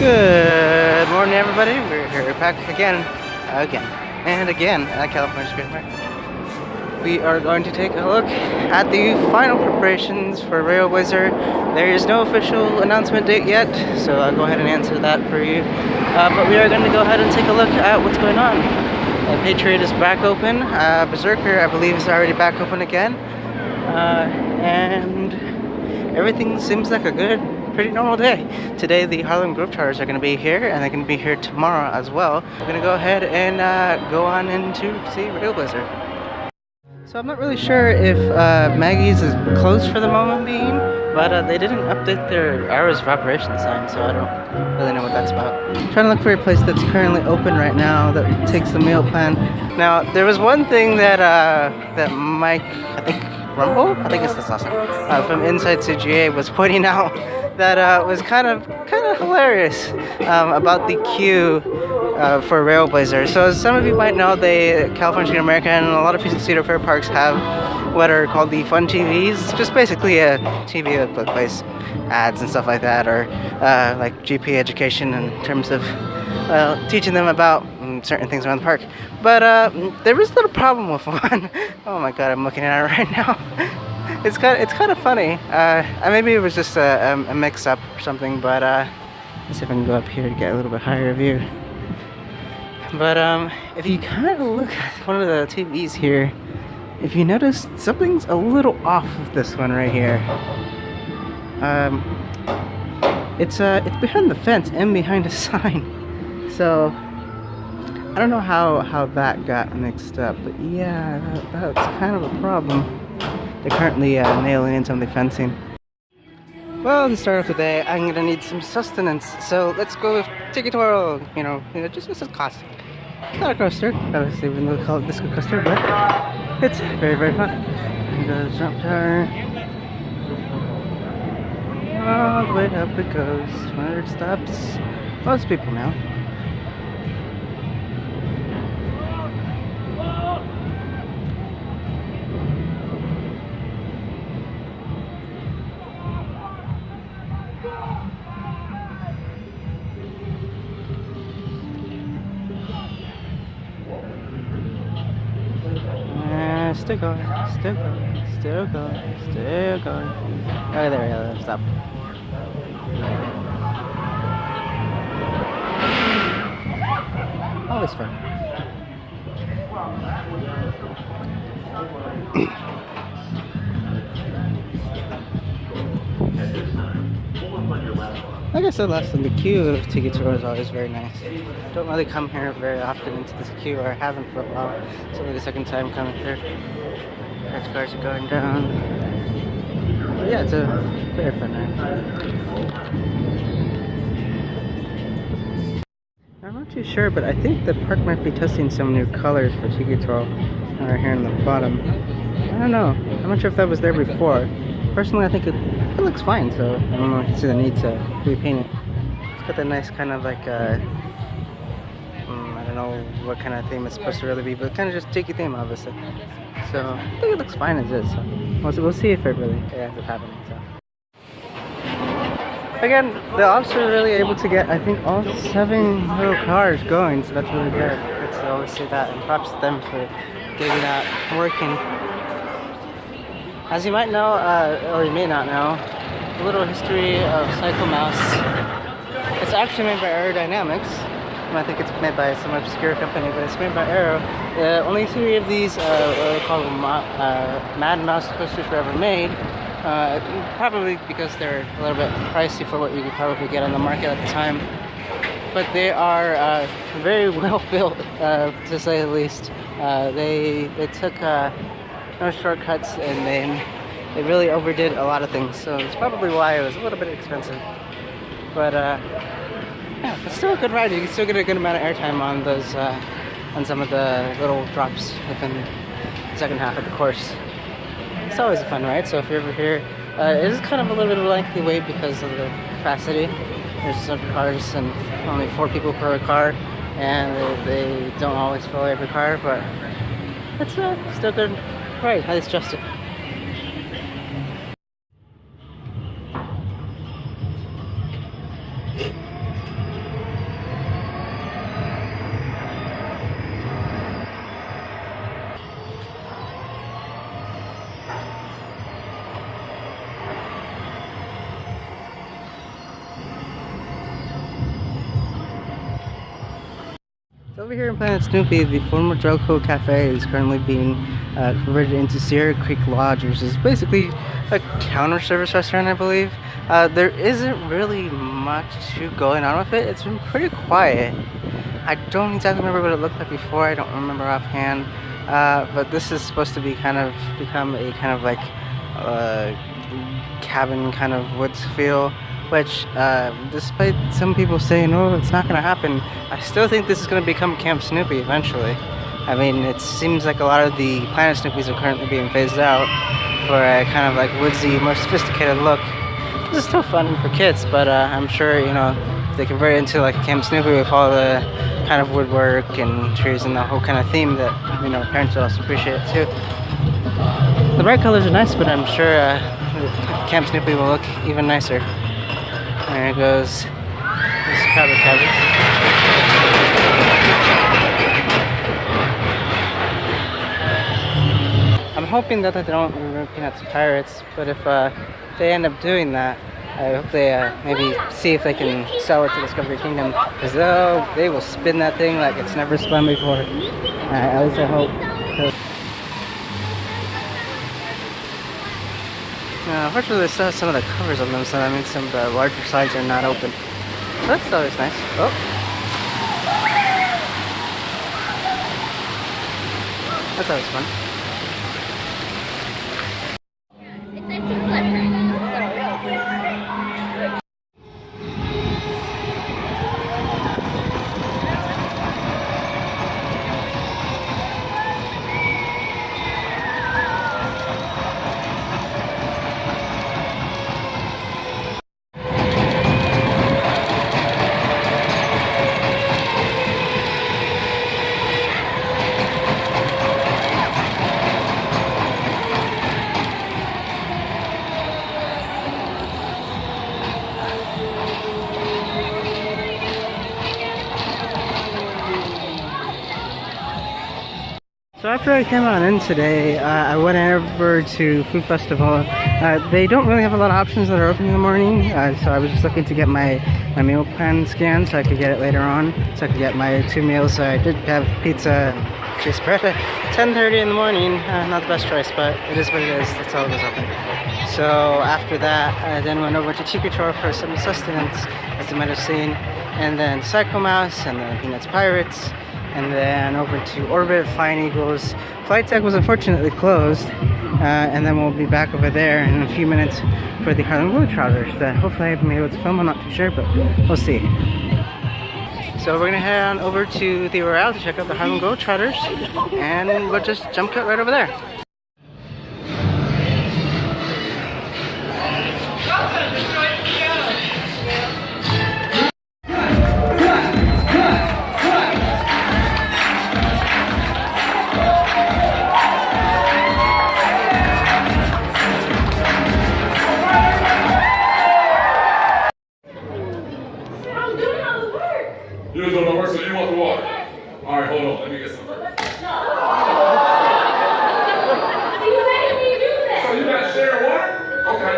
Good morning, everybody. We're here back again and again at California Spring Park. We are going to take a look at the final preparations for Railblazer. There is no official announcement date yet, so I'll go ahead and answer that for you. But we are going to go ahead and take a look at what's going on. Patriot is back open. Berserker, I believe, is already back open again. And everything seems like a pretty normal day. Today the Harlem Globetrotters are going to be here, and they're going to be here tomorrow as well. We're going to go ahead and go on in to see Railblazer. So I'm not really sure if Maggie's is closed for the moment being, but they didn't update their hours of operation sign, so I don't really know what that's about. I'm trying to look for a place that's currently open right now that takes the meal plan. Now, there was one thing that that Mike, I think it's his last name, from Inside CGA was pointing out that was kind of hilarious about the queue for Railblazer. So as some of you might know, California Screen America and a lot of Cedar Fair parks have what are called the Fun TVs, just basically a TV that plays ads and stuff like that, or like GP education in terms of teaching them about certain things around the park. But there is a little problem with one. Oh my god, I'm looking at it right now. It's kind of funny. Maybe it was just a mix-up or something, but let's see if I can go up here to get a little bit higher view. But if you kind of look at one of the TVs here, if you notice something's a little off with this one right here. It's behind the fence and behind a sign, so I don't know how that got mixed up, but yeah, that's kind of a problem. They're currently nailing in some of the fencing. Well, to start off the day, I'm gonna need some sustenance, so let's go with Tiki Twirl. You know, just a classic. It's not a coaster, obviously we don't call it disco coaster, but it's very, very fun. And go to the jump tower. All the way up it goes. Where it stops, most people know. Still going. Oh, there we go, stop. Always fun. Like I said last time, the queue of Tiki Tour is always very nice. Don't really come here very often into this queue, or I haven't for a while. It's only the second time coming through. Red cars are going down. But yeah, it's a very fun night. I'm not too sure, but I think the park might be testing some new colors for Tiki Tour right here in the bottom. I don't know. I'm not sure if that was there before. Personally, I think it looks fine, so I don't know if you see the need to repaint it. It's got that nice kind of like I don't know what kind of theme it's supposed to really be, but kind of just tiki theme, obviously. So I think it looks fine as is. So we'll see if it really ends up happening. So again, the officers are really able to get, I think, all 7 little cars going, so that's really good. Let's always say that, and props to them for getting that working. As you might know, or you may not know, a little history of Cycle Mouse. It's actually made by Aerodynamics. I think it's made by some obscure company, but it's made by Aero. Only 3 of these are called Mad Mouse coasters were ever made. Probably because they're a little bit pricey for what you could probably get on the market at the time. But they are very well built, to say the least. They took no shortcuts, and they really overdid a lot of things, so it's probably why it was a little bit expensive. But yeah, it's still a good ride. You can still get a good amount of airtime on those, on some of the little drops within the second half of the course. It's always a fun ride, so if you're ever here, it is kind of a little bit of a lengthy wait because of the capacity. There's some cars and only 4 people per car, and they don't always fill every car, but it's still good. Right, highly suggested. Over here in Planet Snoopy, the former Drelco Cafe is currently being converted into Sierra Creek Lodge, which is basically a counter service restaurant, I believe. There isn't really much going on with it. It's been pretty quiet. I don't exactly remember what it looked like before. I don't remember offhand. But this is supposed to be kind of become a kind of like cabin kind of woods feel, which despite some people saying, oh, it's not going to happen, I still think this is going to become Camp Snoopy eventually. I mean, it seems like a lot of the Planet Snoopies are currently being phased out for a kind of like woodsy, more sophisticated look. This is still fun for kids, but I'm sure, you know, if they convert it into like Camp Snoopy with all the kind of woodwork and trees and the whole kind of theme that, you know, parents will also appreciate it too. The bright colors are nice, but I'm sure Camp Snoopy will look even nicer. There goes this crowded cabbage. I'm hoping that they don't remove Peanuts Pirates, but if they end up doing that, I hope they maybe see if they can sell it to Discovery Kingdom, because they will spin that thing like it's never spun before. At least I hope. Unfortunately, they still have some of the covers on them, so that means some of the larger sides are not open. So that's always nice. Oh. That's always fun. So after I came on in today, I went over to Food Festival. They don't really have a lot of options that are open in the morning, so I was just looking to get my meal plan scanned so I could get it later on, so I could get my 2 meals. So I did have pizza, cheese spread at 10:30 in the morning. Not the best choice, but it is what it is. That's all that was open. So after that, I then went over to Chikitor for some sustenance, as you might have seen, and then Psycho Mouse, and then Peanuts Pirates, and then over to Orbit, Flying Eagles. Flight Deck was unfortunately closed, and then we'll be back over there in a few minutes for the Harlem Globetrotters that hopefully I'll be able to film. I'm not too sure, but we'll see. So we're gonna head on over to the Royale to check out the Harlem Globetrotters, and we'll just jump cut right over there. You don't know work, so you want the water. All right, hold on. Let me get some first. So you made me do that. So you got to share water? Okay.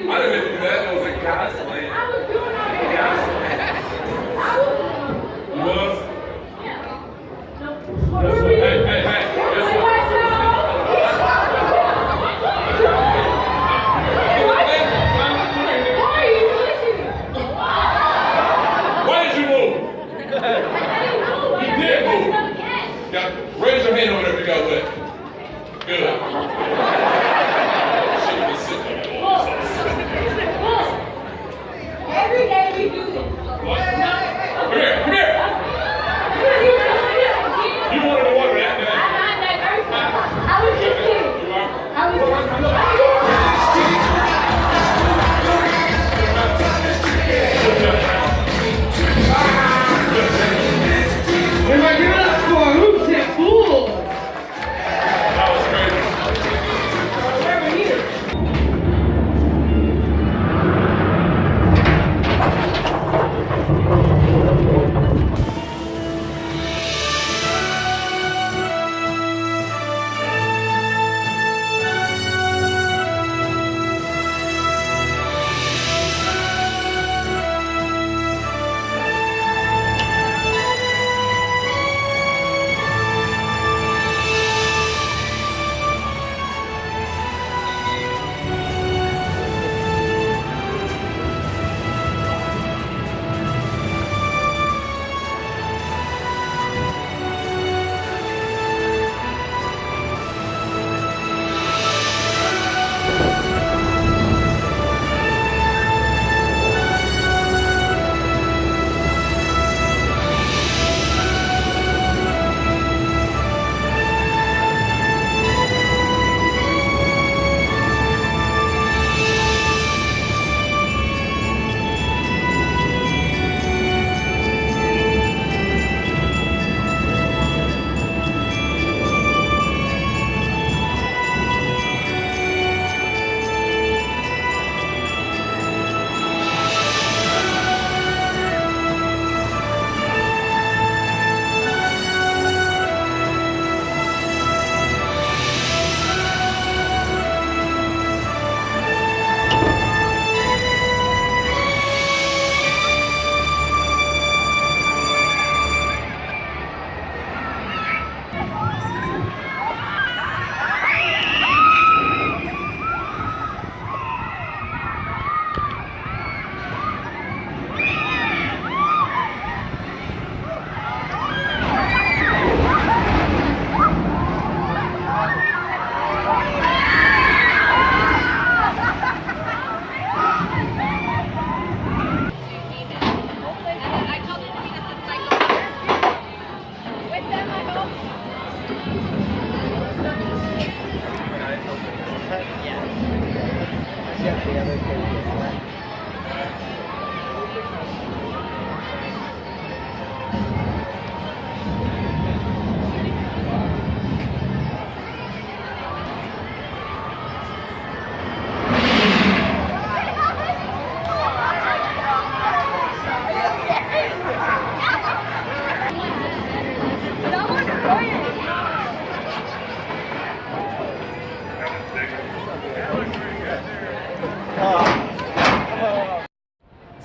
I didn't make you do that. That was like God's plan. I was doing all that. God's plan. You was? Yeah. Guess what? Hey. Guess what? Why did you move? You did move. Raise your hand over there.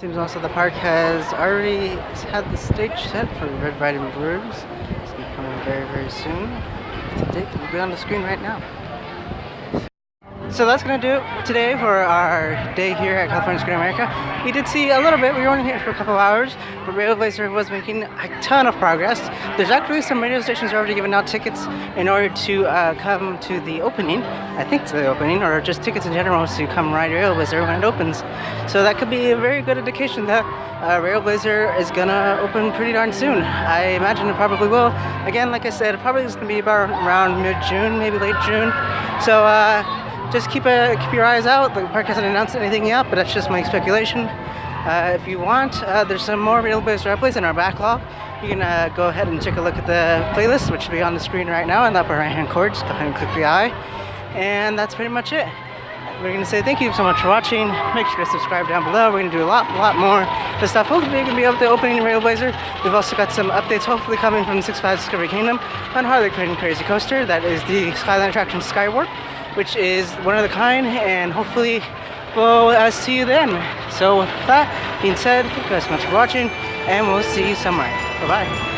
Seems also the park has already had the stage set for Red Riding Brewers. It's gonna be coming very, very soon. The date will be on the screen right now. So that's gonna do it today for our day here at California Screen America. We did see a little bit. We were only here for a couple of hours, but Railblazer was making a ton of progress. There's actually some radio stations already giving out tickets in order to come to the opening. I think to the opening, or just tickets in general to come ride Railblazer when it opens. So that could be a very good indication that Railblazer is gonna open pretty darn soon. I imagine it probably will. Again, like I said, it probably is gonna be about around mid-June, maybe late June. So. Just keep your eyes out. The park hasn't announced anything yet, but that's just my speculation. If you want, there's some more Railblazer updates in our backlog. You can go ahead and take a look at the playlist, which will be on the screen right now in the upper right-hand corner. Just go ahead and click the eye. And that's pretty much it. We're going to say thank you so much for watching. Make sure to subscribe down below. We're going to do a lot more this stuff. Hopefully we're going to be able to open Railblazer. We've also got some updates hopefully coming from Six Flags Discovery Kingdom on Harley Quinn Crazy Coaster. That is the Skyline attraction Skywarp, which is one of the kind, and hopefully we'll see you then. So with that being said, thank you guys so much for watching, and we'll see you somewhere. Bye-bye.